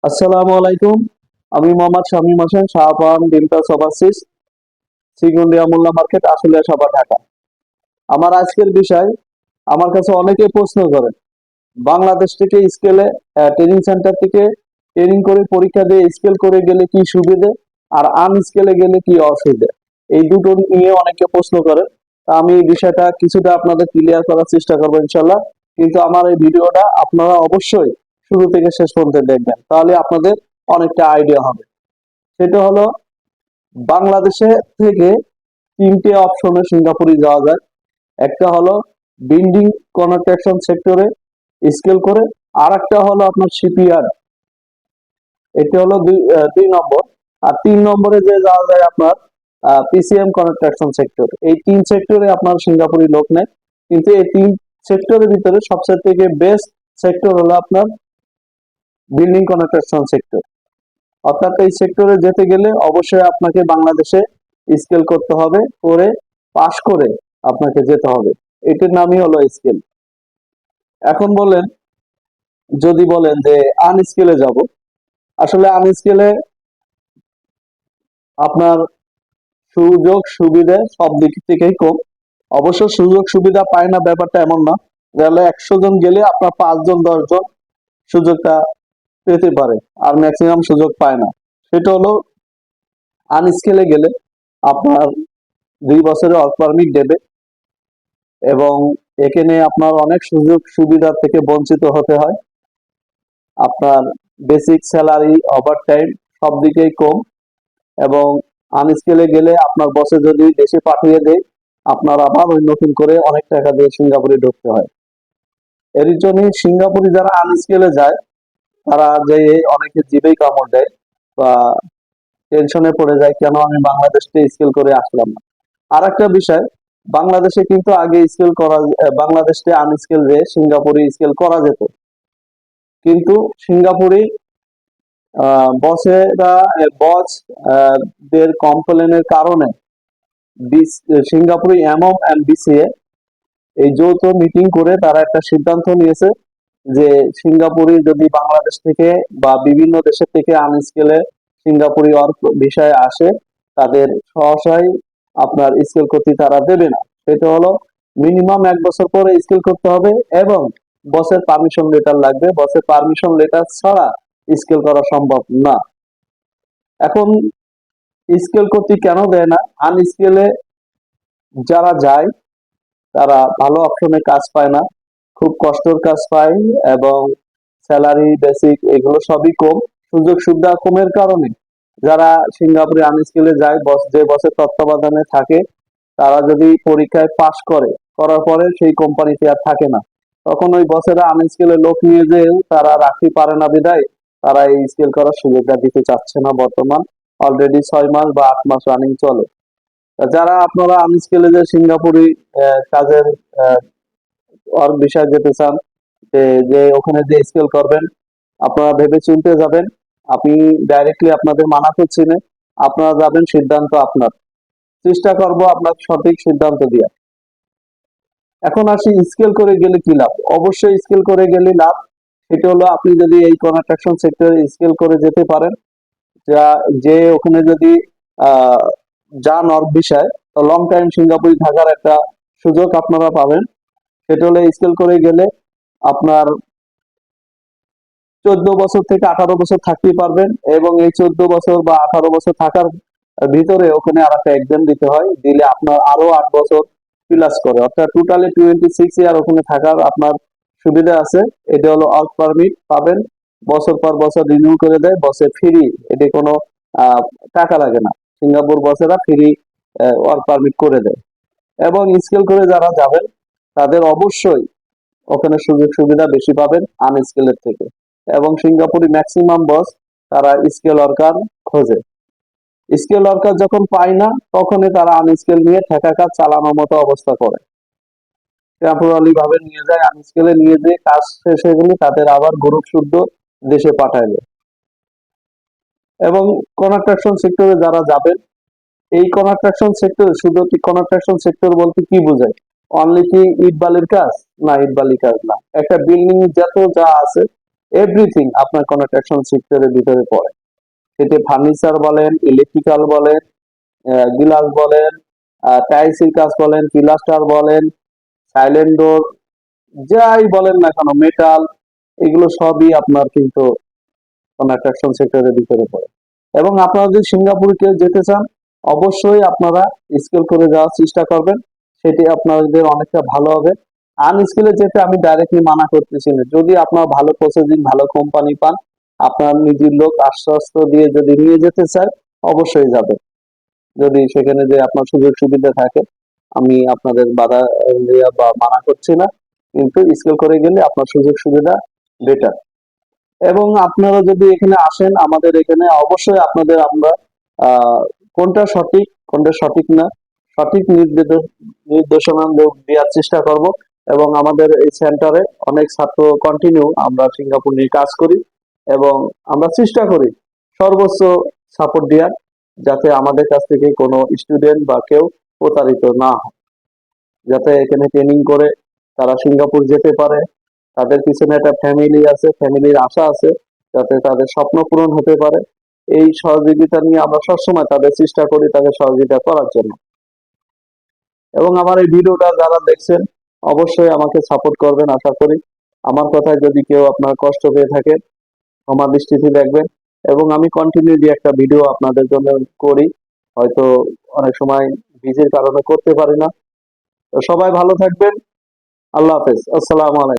আসসালামু আলাইকুম। আমি মোহাম্মদ শামীম হোসেন, শাহপান বিমতাজ ওভারসিজ, সিগুন্ডিয়া মোল্লা মার্কেট, আশুলিয়া সাভার, ঢাকা। আমার আজকের বিষয়, আমার কাছে অনেকে প্রশ্ন করেন, বাংলাদেশ থেকে স্কেলে ট্রেনিং সেন্টার থেকে ট্রেনিং করে পরীক্ষা দিয়ে স্কেল করে গেলে কি সুবিধে, আর আনস্কেলে গেলে কি অসুবিধে, এই দুটো নিয়ে অনেকে প্রশ্ন করেন। তা আমি এই বিষয়টা কিছুটা আপনাদের ক্লিয়ার করার চেষ্টা করবো ইনশাল্লাহ। কিন্তু আমার এই ভিডিওটা আপনারা অবশ্যই শুরু থেকে শেষ পর্যন্ত দেখবেন, তাহলে আপনাদের অনেকটা আইডিয়া হবে। সেটা হলো, বাংলাদেশে থেকে তিনটে অপশনে সিঙ্গাপুরে যাওয়া যায়। একটা হলো বিল্ডিং কনস্ট্রাকশন সেক্টরে স্কেল করে, আর একটা হলো আপনার শিপইয়ার্ড, এটা হলো দুই নম্বর। আর 3 নম্বরে যে যাওয়া যায় আপনার পিসিএম কনস্ট্রাকশন সেক্টর। এই 3 সেক্টরে আপনার সিঙ্গাপুরি লোক নেয়, কিন্তু এই 3 সেক্টরের ভিতরে সবচেয়ে থেকে বেস্ট সেক্টর হলো আপনার বিল্ডিং কনস্ট্রাকশন সেক্টর। অর্থাৎ এই সেক্টরে যেতে গেলে অবশ্যই আপনাকে বাংলাদেশে স্কেল করতে হবে, করে পাশ করে আপনাকে যেতে হবে। এটির নামই হলো স্কেল। এখন বলেন, যদি বলেন যে আনস্কেলে যাব, আসলে আনস্কেলে আপনার সুযোগ সুবিধা সব দিক থেকেই কম। অবশ্য সুযোগ সুবিধা পায় না ব্যাপারটা এমন না। রেলে 100 জন গেলে আপনার 5 জন 10 জন সুযোগটা পেতে পারে, আর ম্যাক্সিমাম সুযোগ পায় না। সেটা হলো, আনস্কেলে গেলে আপনার 2 বছরের ওয়ার্ক পারমিট দেবে, এবং এখানে আপনার অনেক সুযোগ সুবিধা থেকে বঞ্চিত হতে হয়। আপনার বেসিক স্যালারি, ওভারটাইম সব দিকেই কম। এবং আনস্কেলে গেলে আপনার বসে যদি দেশে পাঠিয়ে দেয়, আপনার আবার ওই নতুন করে অনেক টাকা দিয়ে সিঙ্গাপুরে ঢুকতে হয়। এর জন্য সিঙ্গাপুরে যারা আনস্কেলে যায়, তারা যে অনেকে জিবেই কামড় দেয় বা টেনশনে পড়ে যায়, কেন আমি বাংলাদেশ থেকে স্কেল করে আসলাম না। আর একটা বিষয়, বাংলাদেশে কিন্তু আগে স্কেল করা, বাংলাদেশ থেকে আনস্কেল রে সিঙ্গাপুরে স্কেল করা যেত, কিন্তু সিঙ্গাপুরে বসেরা বস দের কমপ্লেনের কারণে সিঙ্গাপুরে এমএম এন্ড বিসিএ এই যৌথ মিটিং করে তারা একটা সিদ্ধান্ত নিয়েছে যে সিঙ্গাপুরে যদি বাংলাদেশ থেকে বা বিভিন্ন দেশের থেকে আনস্কেলে সিঙ্গাপুরি ওয়ার্ক বিষয়ে আসে, তাদের সহসাই আপনার স্কেল করতে তারা দেবে না। সেটা হলো, মিনিমাম 1 বছর পরে স্কেল করতে হবে, এবং বসের পারমিশন লেটার লাগবে। বসের পারমিশন লেটার ছাড়া স্কেল করা সম্ভব না। এখন স্কেল করতে কেন দেয় না? আনস্কেলে যারা যায়, তারা ভালো অপশনে কাজ পায় না, খুব কষ্টের কাজ পায়, এবং স্যালারি বেসিক এগুলো সবই কম। সুযোগ সুবিধা কমের কারণে যারা সিঙ্গাপুরে আনস্কিলে যায়, বস যে বসের তত্ত্বাবধানে থাকে, তারা যদি পরীক্ষায় পাশ করে, করার পরে সেই কোম্পানিতে আর থাকে না, তখন ওই বসেরা আনস্কিলে লোক নিয়ে যে তারা রাখতে পারে না, বিদায় তারা এই স্কেল করার সুযোগটা দিতে চাচ্ছে না। বর্তমান অলরেডি 6 মাস বা 8 মাস রানিং চলে। যারা আপনারা আনস্কিলে যে সিঙ্গাপুরি কাজের ওর বিষয়ে যেতে চান, যে যে ওখানে যে স্কেল করবেন, আপনারা ভেবে চিন্তে যাবেন। আপনি ডাইরেক্টলি আপনাদের মানা করছি না, আপনারা যাবেন, সিদ্ধান্ত আপনার। চেষ্টা করব আপনার সঠিক সিদ্ধান্ত দিয়া। এখন আসি, স্কেল করে গেলে কি লাভ? অবশ্যই স্কেল করে গেলে লাভ। এটা হলো, আপনি যদি এই কনস্ট্রাকশন সেক্টরে স্কেল করে যেতে পারেন, যা যে ওখানে যদি আহ যান ওর বিষয়, তো লং টাইম সিঙ্গাপুরে থাকার একটা সুযোগ আপনারা পাবেন। সেটা হলে স্কেল করে গেলে আপনার 14 বছর থেকে 18 বছর থাকতে পারবেন, এবং এই 14 বছর বা 18 বছর থাকার ভিতরে ওখানে আর একটা এক্সাম দিতে হয়, দিলে আপনার আরো 8 বছর প্লাস করে, অর্থাৎ টোটালি 26 ইয়ার ওখানে থাকার আপনার সুবিধা আছে। এটা হলো ওয়ার্ক পারমিট পাবেন, বছর পর বছর রিনিউ করে দেয়, বসে ফ্রি। এটি কোনো আহ, টাকা লাগে না। সিঙ্গাপুর বসেরা ফ্রি ওয়ার্ক পারমিট করে দেয়। এবং স্কেল করে যারা যাবেন, তাদের অবশ্যই ওখানে সুযোগ সুবিধা বেশি পাবেন আনস্কেলের থেকে। এবং সিঙ্গাপুরে ম্যাক্সিমাম বস তারা স্কেল ওয়ার্কার খোঁজে। স্কেল ওয়ার্কার যখন পায় না, তখনই তারা আনস্কেল নিয়ে ঠেকা কাজ চালানোর মতো অবস্থা করে, টেম্পোরারি ভাবে নিয়ে যায়, আনস্কেলে নিয়ে যেয়ে কাজ শেষ হয়ে গেলে তাদের আবার গ্রুপ শুদ্ধ দেশে পাঠায় দেয়। এবং কনস্ট্রাকশন সেক্টরে যারা যাবেন, এই কনস্ট্রাকশন সেক্টর, শুধু কি কনস্ট্রাকশন সেক্টর বলতে কি বোঝায়? অনলি কি ইট বালির কাজ? না, ইট বালির কাজ না। একটা বিল্ডিং যত যা আছে এভরিথিং আপনার কনস্ট্রাকশন সেক্টরের ভিতরে পড়ে। সেটি ফার্নিচার বলেন, ইলেকট্রিক্যাল বলেন, গ্লাস বলেন, টাইলসের কাজ বলেন, পিলাস্টার বলেন, সাইলেন্ট ডোর, যাই বলেন না কেন, মেটাল, এগুলো সবই আপনার কিন্তু কনস্ট্রাকশন সেক্টরের ভিতরে পড়ে। এবং আপনারা যদি সিঙ্গাপুরে কেউ যেতে চান, অবশ্যই আপনারা স্কিল করে যাওয়ার চেষ্টা করবেন, সেটি আপনাদের অনেকটা ভালো হবে। আনস্কিলে যেতে আমি ডাইরেক্টলি মানা করতেছি না। যদি আপনার ভালো প্রসেসিং, ভালো কোম্পানি পান, আপনার নিজের লোক আশ্বস্ত দিয়ে যদি নিয়ে যেতে চায়, অবশ্যই যাবে। যদি সেখানে যে আপনার সুযোগ সুবিধা থাকে, আমি আপনাদের বাধা দেয়া বা মানা করছি না, কিন্তু স্কিল করে গেলে আপনার সুযোগ সুবিধা বেটার। এবং আপনারা যদি এখানে আসেন আমাদের এখানে, অবশ্যই আপনাদের আমরা কোনটা সঠিক কোনটা সঠিক না, সঠিক নির্দেশনা দেওয়ার চেষ্টা করব। এবং আমাদের এই সেন্টারে অনেক ছাত্র কন্টিনিউ আমরা সিঙ্গাপুর নিয়ে কাজ করি, এবং আমরা চেষ্টা করি সর্বোচ্চ সাপোর্ট দেওয়ার, যাতে আমাদের কাছ থেকে কোনো স্টুডেন্ট বা কেউ প্রতারিত না হয়, যাতে এখানে ট্রেনিং করে তারা সিঙ্গাপুর যেতে পারে। তাদের পিছনে একটা ফ্যামিলি আছে, ফ্যামিলির আশা আছে, যাতে তাদের স্বপ্ন পূরণ হতে পারে। এই সহযোগিতা নিয়ে আমরা সবসময় তাদের চেষ্টা করি, তাদের সহযোগিতা করার জন্য। এবং আমার এই ভিডিওটা যারা দেখছেন, অবশ্যই আমাকে সাপোর্ট করবেন আশা করি। আমার কথায় যদি কেউ আপনার কষ্ট পেয়ে থাকে, আমার দৃষ্টিতে দেখবেন। এবং আমি কন্টিনিউলি একটা ভিডিও আপনাদের জন্য করি, হয়তো অনেক সময় বিজির কারণে করতে পারি না। তো সবাই ভালো থাকবেন। আল্লাহ হাফেজ, আসসালামু আলাইকুম।